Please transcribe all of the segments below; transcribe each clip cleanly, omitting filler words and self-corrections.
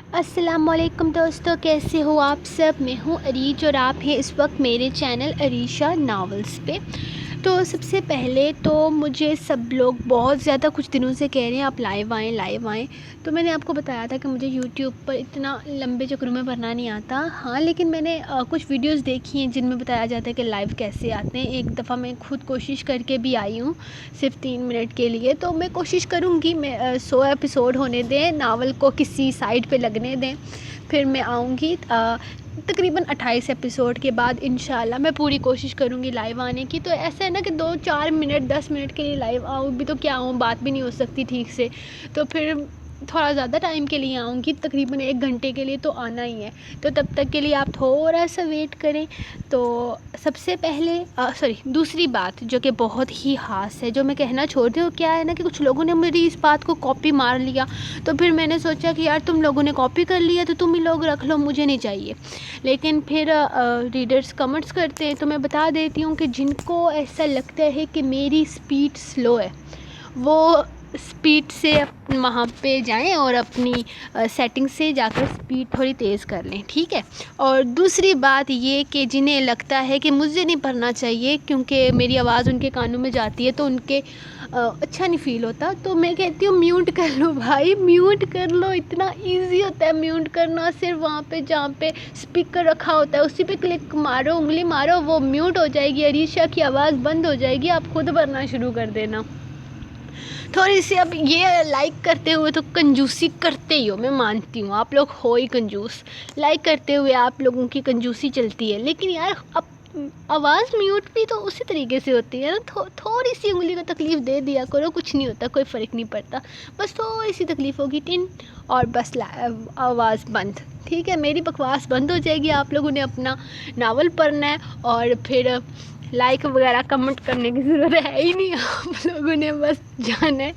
السلام علیکم دوستو، کیسے ہو آپ سب؟ میں ہوں عریج اور آپ ہیں اس وقت میرے چینل عریشہ ناولز پہ۔ تو سب سے پہلے تو مجھے سب لوگ بہت زیادہ کچھ دنوں سے کہہ رہے ہیں آپ لائیو آئیں۔ تو میں نے آپ کو بتایا تھا کہ مجھے یوٹیوب پر اتنا لمبے چکروں میں بھرنا نہیں آتا، ہاں لیکن میں نے کچھ ویڈیوز دیکھی ہیں جن میں بتایا جاتا ہے کہ لائیو کیسے آتے ہیں۔ ایک دفعہ میں خود کوشش کر کے بھی آئی ہوں صرف 3 منٹ کے لیے، تو میں کوشش کروں گی میں 100 ایپیسوڈ ہونے دیں، ناول کو کسی سائٹ پہ لگنے دیں، پھر میں آؤں گی تقریباً 28 ایپیسوڈ کے بعد انشاءاللہ میں پوری کوشش کروں گی لائیو آنے کی۔ تو ایسا ہے نا کہ 2-4 منٹ 10 منٹ کے لیے لائیو آؤں بھی تو کیا ہوں، بات بھی نہیں ہو سکتی ٹھیک سے، تو پھر تھوڑا زیادہ ٹائم کے لیے آؤں گی، تقریباً 1 گھنٹے کے لیے تو آنا ہی ہے، تو تب تک کے لیے آپ تھوڑا سا ویٹ کریں۔ تو سب سے پہلے دوسری بات جو کہ بہت ہی خاص ہے، جو میں کہنا چھوڑتی ہوں، کیا ہے نا کہ کچھ لوگوں نے میری اس بات کو کاپی مار لیا، تو پھر میں نے سوچا کہ یار تم لوگوں نے کاپی کر لیا تو تم ہی لوگ رکھ لو، مجھے نہیں چاہیے۔ لیکن پھر ریڈرز کمنٹس کرتے ہیں، تو میں بتا دیتی ہوں کہ جن کو ایسا لگتا ہے کہ میری سپیڈ سلو ہے، وہ سپیڈ سے وہاں پہ جائیں اور اپنی سیٹنگ سے جا کر سپیڈ تھوڑی تیز کر لیں، ٹھیک ہے۔ اور دوسری بات یہ کہ جنہیں لگتا ہے کہ مجھے نہیں پڑھنا چاہیے کیونکہ میری آواز ان کے کانوں میں جاتی ہے تو ان کے اچھا نہیں فیل ہوتا، تو میں کہتی ہوں میوٹ کر لو بھائی، میوٹ کر لو، اتنا ایزی ہوتا ہے میوٹ کرنا، صرف وہاں پہ جہاں پہ اسپیکر رکھا ہوتا ہے اسی پہ کلک مارو، انگلی مارو، وہ میوٹ ہو جائے گی، عریشہ کی آواز بند ہو جائے گی، آپ خود بھرنا شروع کر دینا۔ تھوڑی سی اب یہ لائک کرتے ہوئے تو کنجوسی کرتے ہی ہو، میں مانتی ہوں آپ لوگ ہو ہی کنجوس، لائک کرتے ہوئے آپ لوگوں کی کنجوسی چلتی ہے، لیکن یار اب آواز میوٹ بھی تو اسی طریقے سے ہوتی ہے نا، تھوڑی سی انگلی کو تکلیف دے دیا کرو، کچھ نہیں ہوتا، کوئی فرق نہیں پڑتا، بس تھوڑی سی تکلیف ہوگی اور بس آواز بند، ٹھیک ہے، میری بکواس بند ہو جائے گی، آپ لوگوں نے اپنا ناول پڑھنا ہے اور پھر لائک وغیرہ کمنٹ کرنے کی ضرورت ہے ہی نہیں، آپ لوگوں نے بس جانا ہے،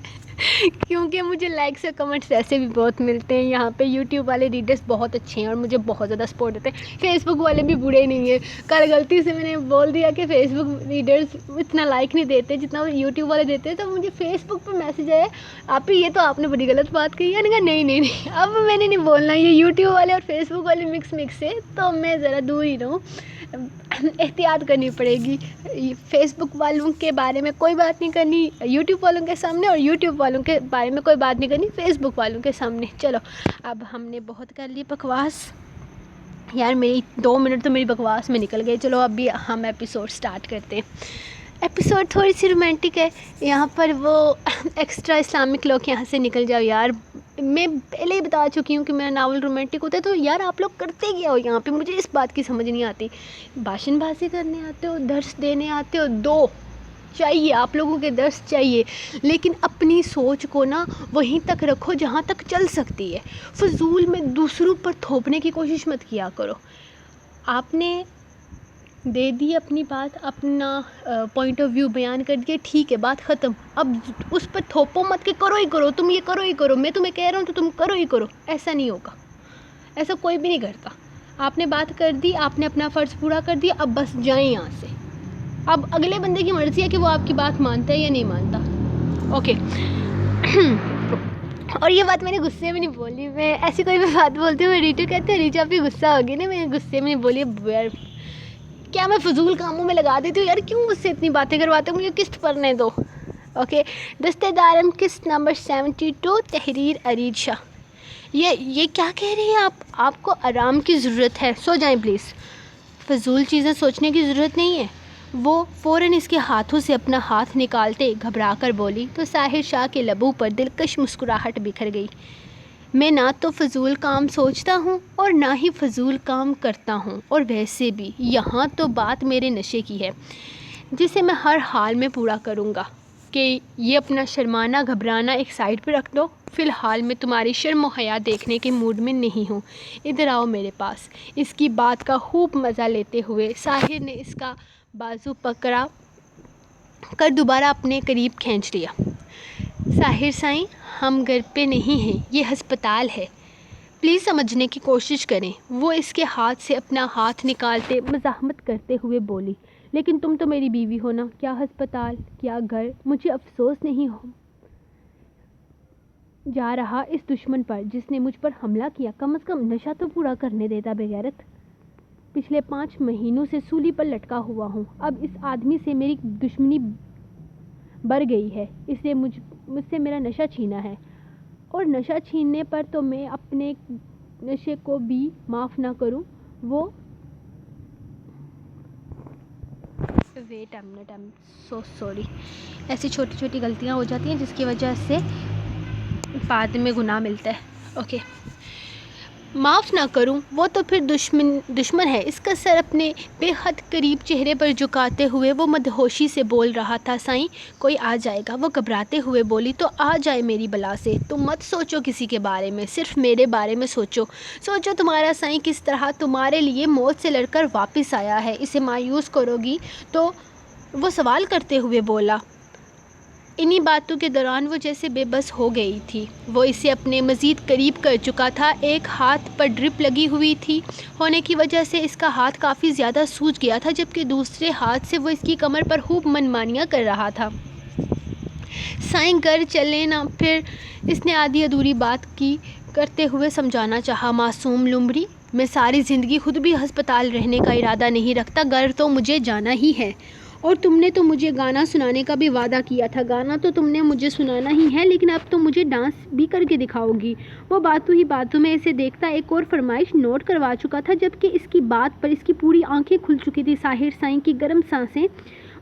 کیونکہ مجھے لائکس اور کمنٹس ایسے بھی بہت ملتے ہیں یہاں پہ، یوٹیوب والے ریڈرز بہت اچھے ہیں اور مجھے بہت زیادہ سپورٹ دیتے ہیں، فیس بک والے بھی برے نہیں ہیں، کل غلطی سے میں نے بول دیا کہ فیس بک ریڈرز اتنا لائک نہیں دیتے جتنا وہ یوٹیوب والے دیتے ہیں، تو مجھے فیس بک پہ میسیج آیا آپ ہی یہ تو آپ نے بڑی غلط بات کہی ہے، کہا نہیں اب میں نے نہیں بولنا، یہ یوٹیوب والے اور فیس بک والے مکس ہے، تو میں ذرا دور ہی رہوں، احتیاط کرنی پڑے گی، فیس بک والوں کے بارے میں کوئی بات نہیں کرنی یوٹیوب والوں کے سامنے، اور یوٹیوب والوں کے بارے میں کوئی بات نہیں کرنی فیس بک والوں کے سامنے۔ چلو اب ہم نے بہت کر لی بکواس، یار میری 2 منٹ تو میری بکواس میں نکل گئے، چلو اب بھی ہم ایپیسوڈ سٹارٹ کرتے ہیں۔ ایپیسوڈ تھوڑی سی رومانٹک ہے، یہاں پر وہ ایکسٹرا اسلامک لوگ یہاں سے نکل جاؤ یار، میں پہلے ہی بتا چکی ہوں کہ میرا ناول رومانٹک ہوتا ہے، تو یار آپ لوگ کرتے کیا ہو یہاں پہ، مجھے اس بات کی سمجھ نہیں آتی، بھاشن بازی کرنے آتے ہو، درس دینے آتے ہو، دو چاہیے آپ لوگوں کے درس چاہیے، لیکن اپنی سوچ کو نا وہیں تک رکھو جہاں تک چل سکتی ہے، فضول میں دوسروں پر تھوپنے کی کوشش مت کیا کرو، آپ نے دے دی اپنی بات، اپنا پوائنٹ آف ویو بیان کر دیا، ٹھیک ہے بات ختم، اب اس پر تھوپو مت کہ کرو ہی کرو، تم یہ کرو ہی کرو، میں تمہیں کہہ رہا ہوں تو تم کرو ہی کرو، ایسا نہیں ہوگا، ایسا کوئی بھی نہیں کرتا، آپ نے بات کر دی، آپ نے اپنا فرض پورا کر دیا، اب بس جائیں یہاں سے، اب اگلے بندے کی مرضی ہے کہ وہ آپ کی بات مانتا ہے یا نہیں مانتا، اوکے۔ اور یہ بات میں نے غصے میں نہیں بولی، میں ایسی کوئی بھی بات بولتی ہوں، میں ریٹو کہتے ہیں ریچا بھی غصہ ہوگی نا، میں غصے میں نہیں بولی، کیا میں فضول کاموں میں لگا دیتی ہوں یار، کیوں مجھ سے اتنی باتیں کرواتے ہو، مجھے قسط پڑھنے دو، اوکے۔ دستہ دارم قسط نمبر 72، تحریر عریج شاہ۔ یہ کیا کہہ رہی ہیں آپ کو آرام کی ضرورت ہے، سو جائیں پلیز، فضول چیزیں سوچنے کی ضرورت نہیں ہے، وہ فوراً اس کے ہاتھوں سے اپنا ہاتھ نکالتے گھبرا کر بولی، تو ساحر شاہ کے لبوں پر دلکش مسکراہٹ بکھر گئی، میں نہ تو فضول کام سوچتا ہوں اور نہ ہی فضول کام کرتا ہوں، اور ویسے بھی یہاں تو بات میرے نشے کی ہے جسے میں ہر حال میں پورا کروں گا، کہ یہ اپنا شرمانہ گھبرانا ایک سائڈ پہ رکھ دو، فی الحال میں تمہاری شرم و حیا دیکھنے کے موڈ میں نہیں ہوں، ادھر آؤ میرے پاس۔ اس کی بات کا خوب مزہ لیتے ہوئے ساحر نے اس کا بازو پکڑا کر دوبارہ اپنے قریب کھینچ لیا۔ ساحر سائیں، ہم گھر پہ نہیں ہیں، یہ ہسپتال ہے، پلیز سمجھنے کی کوشش کریں، وہ اس کے ہاتھ سے اپنا ہاتھ نکالتے مزاحمت کرتے ہوئے بولی، لیکن تم تو میری بیوی ہو نا، کیا ہسپتال کیا گھر، مجھے افسوس نہیں ہو جا رہا اس دشمن پر جس نے مجھ پر حملہ کیا، کم از کم نشہ تو پورا کرنے دیتا بے غیرت۔ پچھلے 5 مہینوں سے سولی پر لٹکا ہوا ہوں، اب اس آدمی سے میری دشمنی بڑھ گئی ہے، اس نے مجھ سے میرا نشہ چھینا ہے، اور نشہ چھیننے پر تو میں اپنے نشے کو بھی معاف نہ کروں۔ وہ wait a minute, I am so sorry, ایسی چھوٹی چھوٹی غلطیاں ہو جاتی ہیں جس کی وجہ سے بعد میں گناہ ملتا ہے۔ اوکے، معاف نہ کروں، وہ تو پھر دشمن ہے۔ اس کا سر اپنے بے حد قریب چہرے پر جھکاتے ہوئے وہ مدہوشی سے بول رہا تھا، سائیں کوئی آ جائے گا۔ وہ گھبراتے ہوئے بولی، تو آ جائے میری بلا سے، تم مت سوچو کسی کے بارے میں، صرف میرے بارے میں سوچو تمہارا سائیں کس طرح تمہارے لیے موت سے لڑ کر واپس آیا ہے، اسے مایوس کرو گی تو؟ وہ سوال کرتے ہوئے بولا۔ انہی باتوں کے دوران وہ جیسے بے بس ہو گئی تھی۔ وہ اسے اپنے مزید قریب کر چکا تھا، ایک ہاتھ پر ڈرپ لگی ہوئی تھی ہونے کی وجہ سے اس کا ہاتھ کافی زیادہ سوج گیا تھا، جبکہ دوسرے ہاتھ سے وہ اس کی کمر پر خوب منمانیاں کر رہا تھا۔ سائیں گھر چلیں نا پھر، اس نے آدھی ادھوری بات کی کرتے ہوئے سمجھانا چاہا۔ معصوم لومڑی، میں ساری زندگی خود بھی ہسپتال رہنے کا ارادہ نہیں رکھتا، گھر تو مجھے جانا ہی ہے۔ اور تم نے تو مجھے گانا سنانے کا بھی وعدہ کیا تھا، گانا تو تم نے مجھے سنانا ہی ہے، لیکن اب تم مجھے ڈانس بھی کر کے دکھاؤ گی۔ وہ باتوں ہی باتوں میں اسے دیکھتا ایک اور فرمائش نوٹ کروا چکا تھا، جبکہ اس کی بات پر اس کی پوری آنکھیں کھل چکی تھی۔ ساحر سائیں کی گرم سانسیں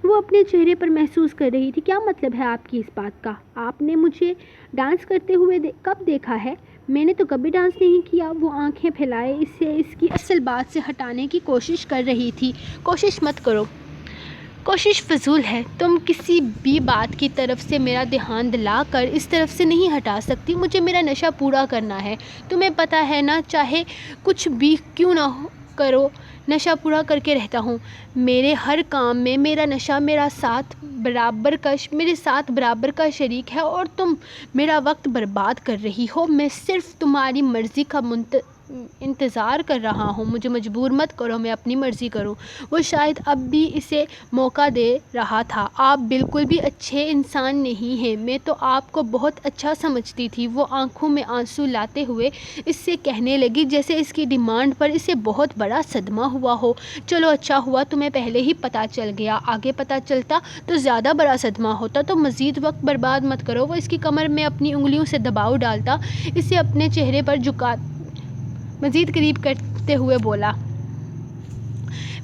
وہ اپنے چہرے پر محسوس کر رہی تھی۔ کیا مطلب ہے آپ کی اس بات کا؟ آپ نے مجھے ڈانس کرتے ہوئے کب دیکھا ہے؟ میں نے تو کبھی ڈانس نہیں کیا۔ وہ آنکھیں پھیلائے اسے اس کی اصل بات سے ہٹانے کی کوشش کر رہی تھی۔ کوشش مت کرو، کوشش فضول ہے، تم کسی بھی بات کی طرف سے میرا دھیان دلا کر اس طرف سے نہیں ہٹا سکتی۔ مجھے میرا نشہ پورا کرنا ہے، تمہیں پتہ ہے نا، چاہے کچھ بھی کیوں نہ کرو، نشہ پورا کر کے رہتا ہوں۔ میرے ہر کام میں میرا نشہ میرے ساتھ برابر کا شریک ہے، اور تم میرا وقت برباد کر رہی ہو۔ میں صرف تمہاری مرضی کا انتظار کر رہا ہوں، مجھے مجبور مت کرو، میں اپنی مرضی کروں۔ وہ شاید اب بھی اسے موقع دے رہا تھا۔ آپ بالکل بھی اچھے انسان نہیں ہیں، میں تو آپ کو بہت اچھا سمجھتی تھی۔ وہ آنکھوں میں آنسو لاتے ہوئے اس سے کہنے لگی جیسے اس کی ڈیمانڈ پر اسے بہت بڑا صدمہ ہوا ہو۔ چلو اچھا ہوا تمہیں پہلے ہی پتہ چل گیا، آگے پتہ چلتا تو زیادہ بڑا صدمہ ہوتا۔ تو مزید وقت برباد مت کرو۔ وہ اس کی کمر میں اپنی انگلیوں سے دباؤ ڈالتا اسے اپنے چہرے پر مزید قریب کرتے ہوئے بولا،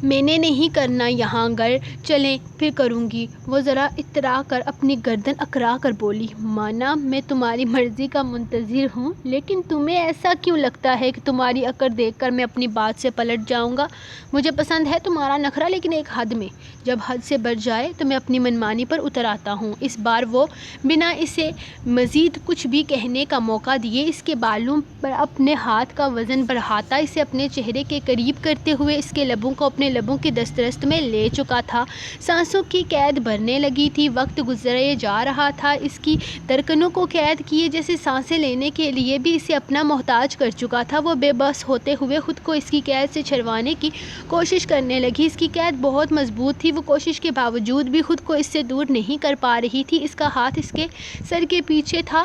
میں نے نہیں کرنا، یہاں گھر چلیں پھر کروں گی۔ وہ ذرا اترا کر اپنی گردن اکڑا کر بولی، مانا میں تمہاری مرضی کا منتظر ہوں، لیکن تمہیں ایسا کیوں لگتا ہے کہ تمہاری اکڑ دیکھ کر میں اپنی بات سے پلٹ جاؤں گا؟ مجھے پسند ہے تمہارا نخرہ، لیکن ایک حد میں، جب حد سے بڑھ جائے تو میں اپنی منمانی پر اتر آتا ہوں۔ اس بار وہ بنا اسے مزید کچھ بھی کہنے کا موقع دیے اس کے بالوں پر اپنے ہاتھ کا وزن بڑھاتا اسے اپنے چہرے کے قریب کرتے ہوئے اس کے لبوں کو اپنے لبوں کی دسترس میں لے چکا تھا۔ سانسوں کی قید بڑھنے لگی تھی، وقت گزرے جا رہا تھا، اس کی دھڑکنوں کو قید کیے جیسے سانسیں لینے کے لیے بھی اسے اپنا محتاج کر چکا تھا۔ وہ بے بس ہوتے ہوئے خود کو اس کی قید سے چھڑوانے کی کوشش کرنے لگی۔ اس کی قید بہت مضبوط تھی، وہ کوشش کے باوجود بھی خود کو اس سے دور نہیں کر پا رہی تھی۔ اس کا ہاتھ اس کے سر کے پیچھے تھا،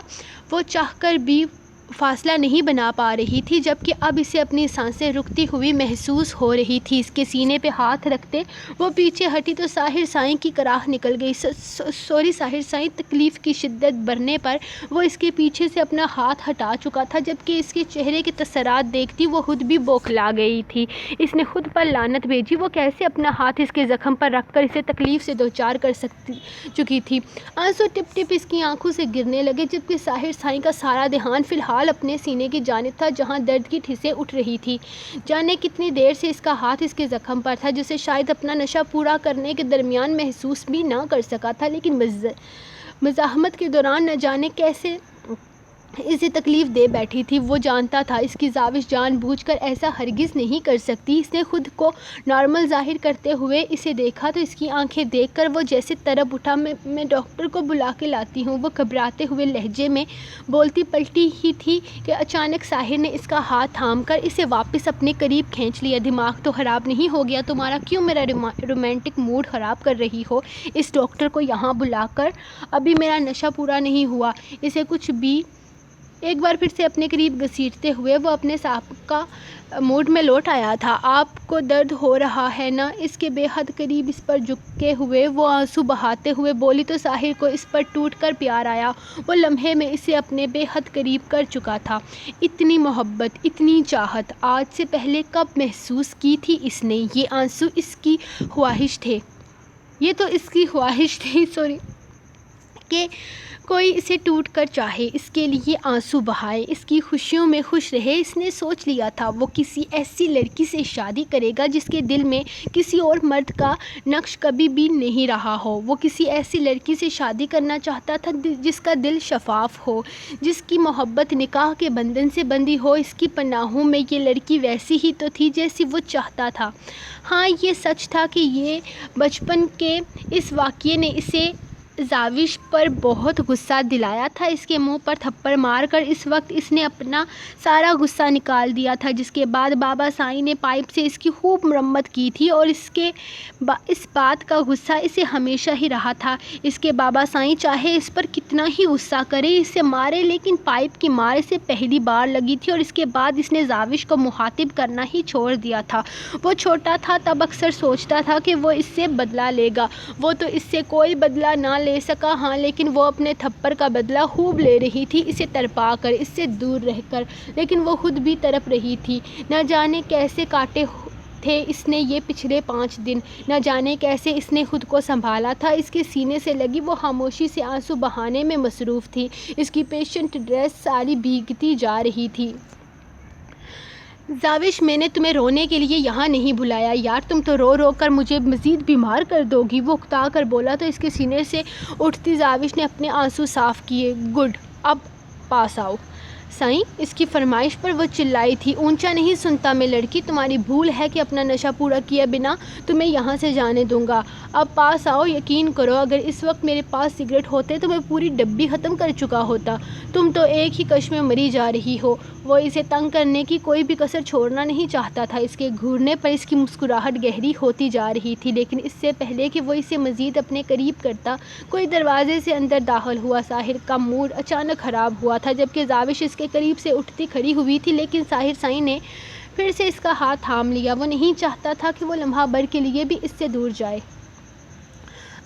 وہ چاہ کر بھی فاصلہ نہیں بنا پا رہی تھی، جبکہ اب اسے اپنی سانسیں رکتی ہوئی محسوس ہو رہی تھی۔ اس کے سینے پہ ہاتھ رکھتے وہ پیچھے ہٹی تو ساحر سائیں کی کراہ نکل گئی۔ ساحر سائیں تکلیف کی شدت بڑھنے پر وہ اس کے پیچھے سے اپنا ہاتھ ہٹا چکا تھا، جبکہ اس کے چہرے کے تاثرات دیکھتی وہ خود بھی بوکھلا گئی تھی۔ اس نے خود پر لعنت بھیجی، وہ کیسے اپنا ہاتھ اس کے زخم پر رکھ کر اسے تکلیف سے دوچار کر چکی تھی۔ آنسو ٹپ ٹپ اس کی آنکھوں سے گرنے لگے، جبکہ ساحر سائیں کا سارا دھیان فی الحال اپنے سینے کی جانب تھا جہاں درد کی ٹھیسیں اٹھ رہی تھی۔ جانے کتنی دیر سے اس کا ہاتھ اس کے زخم پر تھا، جسے شاید اپنا نشہ پورا کرنے کے درمیان محسوس بھی نہ کر سکا تھا، لیکن مزاحمت کے دوران نہ جانے کیسے اسے تکلیف دے بیٹھی تھی۔ وہ جانتا تھا اس کی سازش جان بوجھ کر ایسا ہرگز نہیں کر سکتی۔ اس نے خود کو نارمل ظاہر کرتے ہوئے اسے دیکھا تو اس کی آنکھیں دیکھ کر وہ جیسے تڑپ اٹھا، میں ڈاکٹر کو بلا کے لاتی ہوں۔ وہ گھبراتے ہوئے لہجے میں بولتی پلٹی ہی تھی کہ اچانک ساحر نے اس کا ہاتھ تھام کر اسے واپس اپنے قریب کھینچ لیا۔ دماغ تو خراب نہیں ہو گیا تمہارا؟ کیوں میرا رومانٹک موڈ خراب کر رہی ہو اس ڈاکٹر کو یہاں بلا کر؟ ابھی میرا نشہ پورا نہیں ہوا، اسے کچھ بھی ایک بار پھر سے اپنے قریب گھسیٹتے ہوئے وہ اپنے سابقہ موڈ میں لوٹ آیا تھا۔ آپ کو درد ہو رہا ہے نا؟ اس کے بے حد قریب اس پر جھکے ہوئے وہ آنسو بہاتے ہوئے بولی تو ساحر کو اس پر ٹوٹ کر پیار آیا۔ وہ لمحے میں اسے اپنے بے حد قریب کر چکا تھا۔ اتنی محبت، اتنی چاہت آج سے پہلے کب محسوس کی تھی اس نے؟ یہ آنسو اس کی خواہش تھے، یہ تو اس کی خواہش تھی کہ کوئی اسے ٹوٹ کر چاہے، اس کے لیے آنسو بہائے، اس کی خوشیوں میں خوش رہے۔ اس نے سوچ لیا تھا وہ کسی ایسی لڑکی سے شادی کرے گا جس کے دل میں کسی اور مرد کا نقش کبھی بھی نہیں رہا ہو۔ وہ کسی ایسی لڑکی سے شادی کرنا چاہتا تھا جس کا دل شفاف ہو، جس کی محبت نکاح کے بندھن سے بندھی ہو۔ اس کی پناہوں میں یہ لڑکی ویسی ہی تو تھی جیسی وہ چاہتا تھا۔ ہاں، یہ سچ تھا کہ یہ بچپن کے اس واقعے نے اسے زاوش پر بہت غصہ دلایا تھا۔ اس کے منہ پر تھپڑ مار کر اس وقت اس نے اپنا سارا غصہ نکال دیا تھا، جس کے بعد بابا سائیں نے پائپ سے اس کی خوب مرمت کی تھی اور اس بات کا غصہ اسے ہمیشہ ہی رہا تھا۔ اس کے بابا سائیں چاہے اس پر کتنا ہی غصہ کرے، اسے مارے، لیکن پائپ کی مار اسے پہلی بار لگی تھی اور اس کے بعد اس نے زاوش کو مخاطب کرنا ہی چھوڑ دیا تھا۔ وہ چھوٹا تھا، تب اکثر سوچتا تھا کہ وہ اس سے بدلہ لے گا۔ وہ تو اس سے کوئی بدلہ نہ لے سکا، ہاں، لیکن وہ اپنے تھپڑ کا بدلہ خوب لے رہی تھی، اسے تڑپا کر، اس سے دور رہ کر، لیکن وہ خود بھی تڑپ رہی تھی۔ نہ جانے کیسے کاٹے تھے اس نے یہ پچھلے 5 دن، نہ جانے کیسے اس نے خود کو سنبھالا تھا۔ اس کے سینے سے لگی وہ خاموشی سے آنسو بہانے میں مصروف تھی۔ اس کی پیشنٹ ڈریس ساری بھیگتی جا رہی تھی۔ زاوش، میں نے تمہیں رونے کے لیے یہاں نہیں بلایا یار، تم تو رو رو کر مجھے مزید بیمار کر دو گی، وہ اکتا کر بولا تو اس کے سینے سے اٹھتی زاوش نے اپنے آنسو صاف کیے۔ گڈ، اب پاس آؤ سائیں، اس کی فرمائش پر وہ چلائی تھی۔ اونچا نہیں سنتا میں لڑکی، تمہاری بھول ہے کہ اپنا نشہ پورا کیے بنا تمہیں یہاں سے جانے دوں گا۔ اب پاس آؤ، یقین کرو اگر اس وقت میرے پاس سگریٹ ہوتے تو میں پوری ڈبی ختم کر چکا ہوتا۔ تم تو ایک ہی کش میں مری جا رہی ہو۔ وہ اسے تنگ کرنے کی کوئی بھی کسر چھوڑنا نہیں چاہتا تھا۔ اس کے گھورنے پر اس کی مسکراہٹ گہری ہوتی جا رہی تھی، لیکن اس سے پہلے کہ وہ اسے مزید اپنے قریب کرتا، کوئی دروازے سے اندر داخل ہوا۔ ساحر کا موڈ اچانک خراب ہوا تھا، جبکہ زاوش اس کے قریب سے اٹھتی کھڑی ہوئی تھی، لیکن ساحر سائیں نے پھر سے اس کا ہاتھ تھام لیا۔ وہ نہیں چاہتا تھا کہ وہ لمحہ بھر کے لیے بھی اس سے دور جائے۔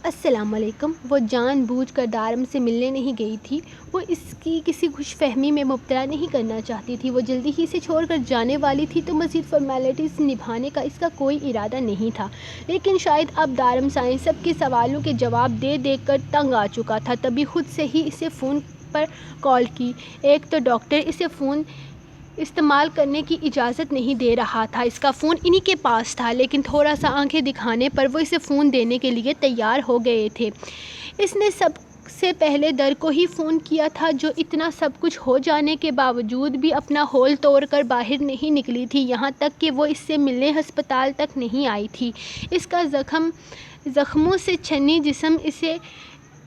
السلام علیکم۔ وہ جان بوجھ کر دارم سے ملنے نہیں گئی تھی، وہ اس کی کسی خوش فہمی میں مبتلا نہیں کرنا چاہتی تھی۔ وہ جلدی ہی سے چھوڑ کر جانے والی تھی تو مزید فارمیلٹیز نبھانے کا اس کا کوئی ارادہ نہیں تھا، لیکن شاید اب دارم سائیں سب کے سوالوں کے جواب دے دے کر تنگ آ چکا تھا، تبھی خود سے ہی اسے فون پر کال کی۔ ایک تو ڈاکٹر اسے فون استعمال کرنے کی اجازت نہیں دے رہا تھا، اس کا فون انہی کے پاس تھا، لیکن تھوڑا سا آنکھیں دکھانے پر وہ اسے فون دینے کے لیے تیار ہو گئے تھے۔ اس نے سب سے پہلے در کو ہی فون کیا تھا، جو اتنا سب کچھ ہو جانے کے باوجود بھی اپنا ہول توڑ کر باہر نہیں نکلی تھی، یہاں تک کہ وہ اس سے ملنے ہسپتال تک نہیں آئی تھی۔ اس کا زخموں سے چھنی جسم اسے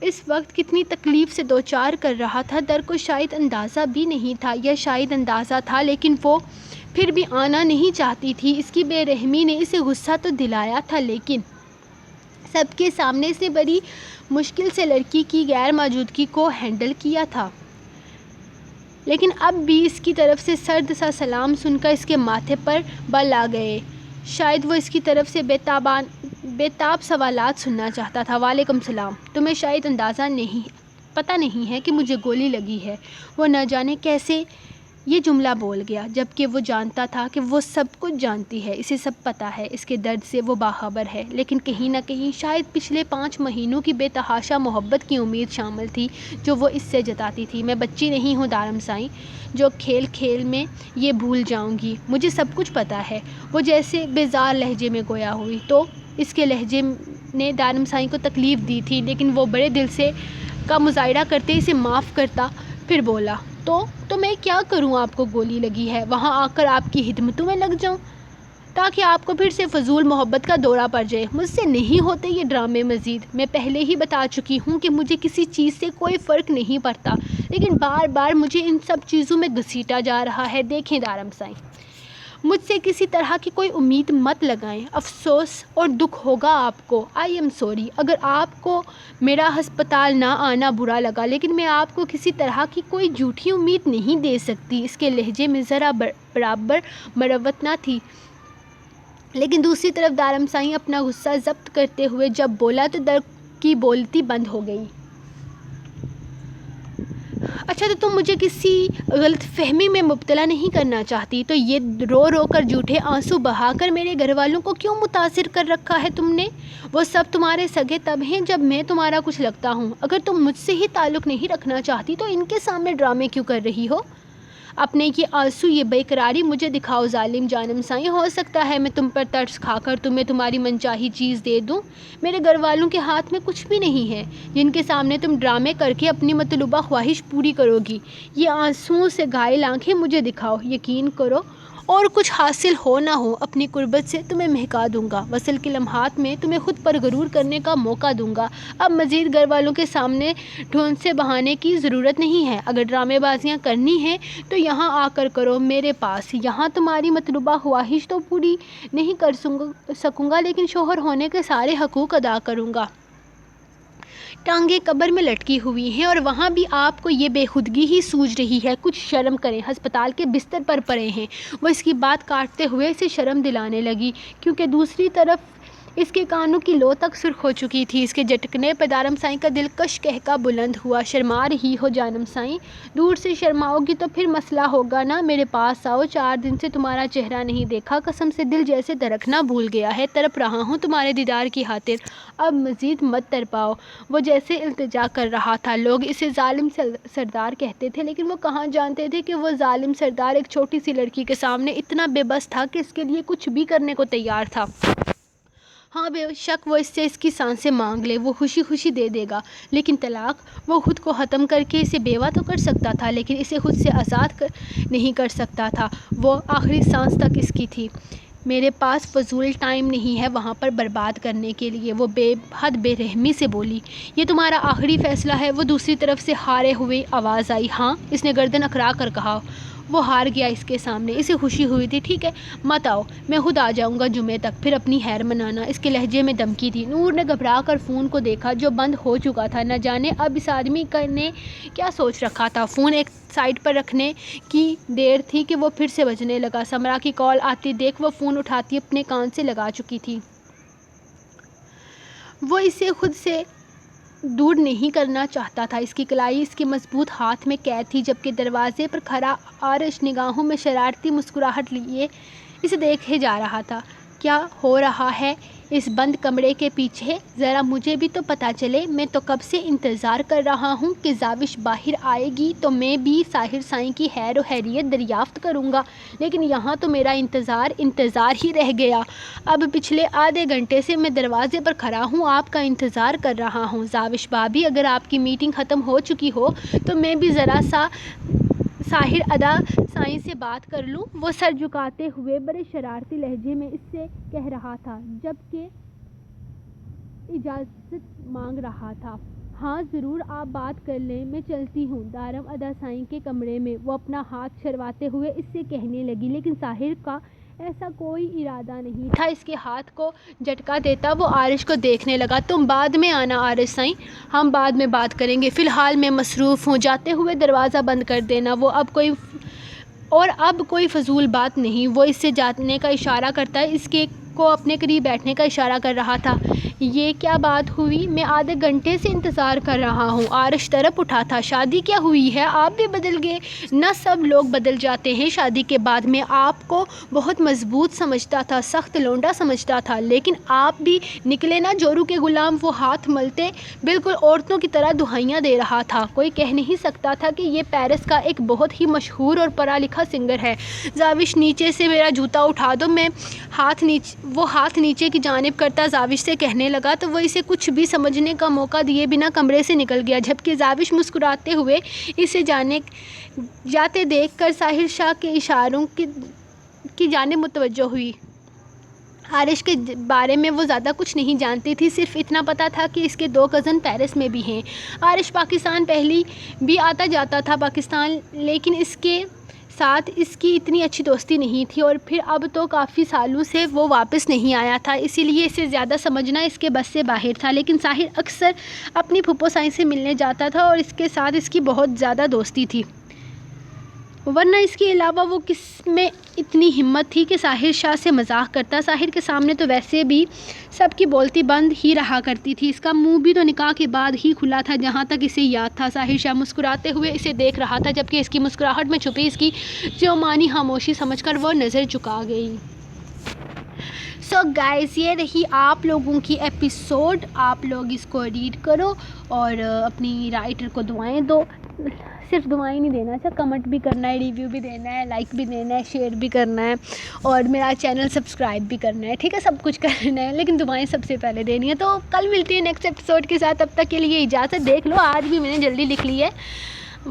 اس وقت کتنی تکلیف سے دوچار کر رہا تھا، در کو شاید اندازہ بھی نہیں تھا، یا شاید اندازہ تھا لیکن وہ پھر بھی آنا نہیں چاہتی تھی۔ اس کی بے رحمی نے اسے غصہ تو دلایا تھا، لیکن سب کے سامنے اس نے بڑی مشکل سے لڑکی کی غیر موجودگی کو ہینڈل کیا تھا، لیکن اب بھی اس کی طرف سے سرد سا سلام سن کر اس کے ماتھے پر بل آ گئے۔ شاید وہ اس کی طرف سے بے تاب سوالات سننا چاہتا تھا۔ وعلیکم السلام، تمہیں شاید پتہ نہیں ہے کہ مجھے گولی لگی ہے۔ وہ نہ جانے کیسے یہ جملہ بول گیا، جبکہ وہ جانتا تھا کہ وہ سب کچھ جانتی ہے، اسے سب پتہ ہے، اس کے درد سے وہ باخبر ہے، لیکن کہیں نہ کہیں شاید پچھلے 5 مہینوں کی بے تحاشا محبت کی امید شامل تھی جو وہ اس سے جتاتی تھی۔ میں بچی نہیں ہوں دارم سائیں، جو کھیل کھیل میں یہ بھول جاؤں گی، مجھے سب کچھ پتہ ہے۔ وہ جیسے بیزار لہجے میں گویا ہوئی، تو اس کے لہجے نے دارم سائیں کو تکلیف دی تھی، لیکن وہ بڑے دل سے کا مظاہرہ کرتے اسے معاف کرتا، پھر بولا، تو میں کیا کروں؟ آپ کو گولی لگی ہے، وہاں آ کر آپ کی خدمتوں میں لگ جاؤں تاکہ آپ کو پھر سے فضول محبت کا دورہ پڑ جائے؟ مجھ سے نہیں ہوتے یہ ڈرامے مزید، میں پہلے ہی بتا چکی ہوں کہ مجھے کسی چیز سے کوئی فرق نہیں پڑتا، لیکن بار بار مجھے ان سب چیزوں میں گھسیٹا جا رہا ہے۔ دیکھیں دارم سائیں، مجھ سے کسی طرح کی کوئی امید مت لگائیں، افسوس اور دکھ ہوگا آپ کو۔ آئی ایم سوری اگر آپ کو میرا ہسپتال نہ آنا برا لگا، لیکن میں آپ کو کسی طرح کی کوئی جھوٹی امید نہیں دے سکتی۔ اس کے لہجے میں ذرا برابر مروت نہ تھی، لیکن دوسری طرف دارم سائیں اپنا غصہ ضبط کرتے ہوئے جب بولا تو در کی بولتی بند ہو گئی۔ اچھا، تو تم مجھے کسی غلط فہمی میں مبتلا نہیں کرنا چاہتی؟ تو یہ رو رو کر جھوٹے آنسو بہا کر میرے گھر والوں کو کیوں متاثر کر رکھا ہے تم نے؟ وہ سب تمہارے سگے تب ہیں جب میں تمہارا کچھ لگتا ہوں۔ اگر تم مجھ سے ہی تعلق نہیں رکھنا چاہتی تو ان کے سامنے ڈرامے کیوں کر رہی ہو؟ اپنے یہ آنسو، یہ بے قراری مجھے دکھاؤ ظالم جانم سائیں، ہو سکتا ہے میں تم پر ترس کھا کر تمہیں تمہاری منچاہی چیز دے دوں۔ میرے گھر والوں کے ہاتھ میں کچھ بھی نہیں ہے جن کے سامنے تم ڈرامے کر کے اپنی مطلوبہ خواہش پوری کرو گی۔ یہ آنسوؤں سے گھائل آنکھیں مجھے دکھاؤ، یقین کرو اور کچھ حاصل ہو نہ ہو اپنی قربت سے تمہیں مہکا دوں گا، وصل کے لمحات میں تمہیں خود پر غرور کرنے کا موقع دوں گا۔ اب مزید گھر والوں کے سامنے ڈھونڈ سے بہانے کی ضرورت نہیں ہے۔ اگر ڈرامے بازیاں کرنی ہیں تو یہاں آ کر کرو میرے پاس۔ یہاں تمہاری مطلوبہ خواہش تو پوری نہیں کر سکوں گا، لیکن شوہر ہونے کے سارے حقوق ادا کروں گا۔ ٹانگیں قبر میں لٹکی ہوئی ہیں اور وہاں بھی آپ کو یہ بے خودگی ہی سوجھ رہی ہے۔ کچھ شرم کریں، ہسپتال کے بستر پر پڑے ہیں۔ وہ اس کی بات کاٹتے ہوئے اسے شرم دلانے لگی، کیونکہ دوسری طرف اس کے کانوں کی لو تک سرخ ہو چکی تھی۔ اس کے جھٹکنے پر دارم سائیں کا دلکش قہقہ بلند ہوا۔ شرما رہی ہو جانم سائیں؟ دور سے شرماؤ گی تو پھر مسئلہ ہوگا نا۔ میرے پاس آؤ، 4 دن سے تمہارا چہرہ نہیں دیکھا، قسم سے دل جیسے دھڑکنا بھول گیا ہے، تڑپ رہا ہوں تمہارے دیدار کی خاطر۔ اب مزید مت تڑپاؤ۔ وہ جیسے التجا کر رہا تھا۔ لوگ اسے ظالم سردار کہتے تھے، لیکن وہ کہاں جانتے تھے کہ وہ ظالم سردار ایک چھوٹی سی لڑکی کے سامنے اتنا بے بس تھا کہ اس کے لیے کچھ بھی کرنے کو تیار تھا۔ ہاں بے شک وہ اس سے اس کی سانسیں مانگ لے، وہ خوشی خوشی دے دے گا، لیکن طلاق؟ وہ خود کو ختم کر کے اسے بیوہ تو کر سکتا تھا، لیکن اسے خود سے آزاد نہیں کر سکتا تھا۔ وہ آخری سانس تک اس کی تھی۔ میرے پاس فضول ٹائم نہیں ہے وہاں پر برباد کرنے کے لیے، وہ بے حد بے رحمی سے بولی۔ یہ تمہارا آخری فیصلہ ہے؟ وہ دوسری طرف سے ہارے ہوئے آواز آئی۔ ہاں، اس نے گردن اکڑا کر کہا۔ وہ ہار گیا اس کے سامنے۔ اسے خوشی ہوئی تھی۔ ٹھیک ہے، مت آؤ، میں خود آ جاؤں گا جمعے تک، پھر اپنی خیر منانا۔ اس کے لہجے میں دھمکی تھی۔ نور نے گھبرا کر فون کو دیکھا جو بند ہو چکا تھا۔ نہ جانے اب اس آدمی نے کیا سوچ رکھا تھا۔ فون ایک سائڈ پر رکھنے کی دیر تھی کہ وہ پھر سے بجنے لگا۔ سمرا کی کال آتی دیکھ وہ فون اٹھاتی اپنے کان سے لگا چکی تھی۔ وہ اسے خود سے دور نہیں کرنا چاہتا تھا۔ اس کی کلائی اس کے مضبوط ہاتھ میں قید تھی، جبکہ دروازے پر کھڑا عارش نگاہوں میں شرارتی مسکراہٹ لیے اسے دیکھے جا رہا تھا۔ کیا ہو رہا ہے اس بند کمرے کے پیچھے؟ ذرا مجھے بھی تو پتہ چلے۔ میں تو کب سے انتظار کر رہا ہوں کہ زاوش باہر آئے گی تو میں بھی ظاہر سائیں کی خیر و خیریت دریافت کروں گا، لیکن یہاں تو میرا انتظار ہی رہ گیا۔ اب پچھلے آدھے گھنٹے سے میں دروازے پر کھڑا ہوں، آپ کا انتظار کر رہا ہوں۔ زاوش بھابی، اگر آپ کی میٹنگ ختم ہو چکی ہو تو میں بھی ذرا سا ظاہر ادا سائیں سے بات کر لوں۔ وہ سر جھکاتے ہوئے بڑے شرارتی لہجے میں اس سے کہہ رہا تھا، جبکہ اجازت مانگ رہا تھا۔ ہاں ضرور، آپ بات کر لیں، میں چلتی ہوں۔ دارم ادا سائیں کے کمرے میں وہ اپنا ہاتھ چھڑواتے ہوئے اس سے کہنے لگی، لیکن ظاہر کا ایسا کوئی ارادہ نہیں تھا۔ اس کے ہاتھ کو جھٹکا دیتا وہ عارش کو دیکھنے لگا۔ تم بعد میں آنا عارش سائیں، ہم بعد میں بات کریں گے، فی الحال میں مصروف ہوں۔ جاتے ہوئے دروازہ بند کر دینا۔ وہ اب کوئی فضول بات نہیں۔ وہ اس سے جانے کا اشارہ کرتا اس کو اپنے قریب بیٹھنے کا اشارہ کر رہا تھا۔ یہ کیا بات ہوئی؟ میں آدھے گھنٹے سے انتظار کر رہا ہوں۔ عارش تڑپ اٹھا تھا۔ شادی کیا ہوئی ہے؟ آپ بھی بدل گئے؟ نہ سب لوگ بدل جاتے ہیں شادی کے بعد۔ میں آپ کو بہت مضبوط سمجھتا تھا، سخت لونڈا سمجھتا تھا، لیکن آپ بھی نکلے نا جورو کے غلام۔ وہ ہاتھ ملتے بالکل عورتوں کی طرح دہائیاں دے رہا تھا۔ کوئی کہہ نہیں سکتا تھا کہ یہ پیرس کا ایک بہت ہی مشہور اور پڑھا لکھا سنگر ہے۔ زاوش نیچے سے میرا جوتا اٹھا دو۔ وہ ہاتھ نیچے کی جانب کرتا زاوش سے کہنے لگا تو وہ اسے کچھ بھی سمجھنے کا موقع دیے بنا کمرے سے نکل گیا، جبکہ زاوش مسکراتے ہوئے اسے جاتے دیکھ کر ظاہر شاہ کے اشاروں کی جانب متوجہ ہوئی۔ عارش کے بارے میں وہ زیادہ کچھ نہیں جانتی تھی، صرف اتنا پتہ تھا کہ اس کے 2 کزن پیرس میں بھی ہیں۔ عارش پاکستان پہلے بھی آتا جاتا تھا پاکستان، لیکن اس کے ساتھ اس کی اتنی اچھی دوستی نہیں تھی، اور پھر اب تو کافی سالوں سے وہ واپس نہیں آیا تھا، اسی لیے اسے زیادہ سمجھنا اس کے بس سے باہر تھا۔ لیکن ساحر اکثر اپنی پھپھو سائیں سے ملنے جاتا تھا اور اس کے ساتھ اس کی بہت زیادہ دوستی تھی، ورنہ اس کے علاوہ وہ کس میں اتنی ہمت تھی کہ ساحر شاہ سے مذاق کرتا۔ ساحر کے سامنے تو ویسے بھی سب کی بولتی بند ہی رہا کرتی تھی، اس کا منہ بھی تو نکاح کے بعد ہی کھلا تھا جہاں تک اسے یاد تھا۔ ساحر شاہ مسکراتے ہوئے اسے دیکھ رہا تھا، جبکہ اس کی مسکراہٹ میں چھپی اس کی جوانی خاموشی سمجھ کر وہ نظر جھکا گئی۔ سو گائز، یہ رہی آپ لوگوں کی ایپیسوڈ، آپ لوگ اس کو ریڈ کرو اور اپنی رائٹر کو دعائیں دو، صرف دعائیں نہیں دینا، اچھا کمنٹ بھی کرنا ہے، ریویو بھی دینا ہے، لائک بھی دینا ہے، شیئر بھی کرنا ہے، اور میرا چینل سبسکرائب بھی کرنا ہے، ٹھیک ہے، سب کچھ کرنا ہے، لیکن دعائیں سب سے پہلے دینی ہے۔ تو کل ملتی ہے نیکسٹ ایپیسوڈ کے ساتھ، تب تک کے لیے اجازت۔ دیکھ لو آج بھی میں نے جلدی لکھ لی ہے،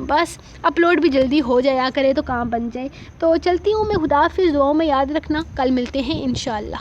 بس اپلوڈ بھی جلدی ہو جایا کرے تو کام بن جائے۔ تو چلتی ہوں میں، خدا حافظ، دعاؤں میں یاد رکھنا، کل ملتے ہیں انشاءاللہ۔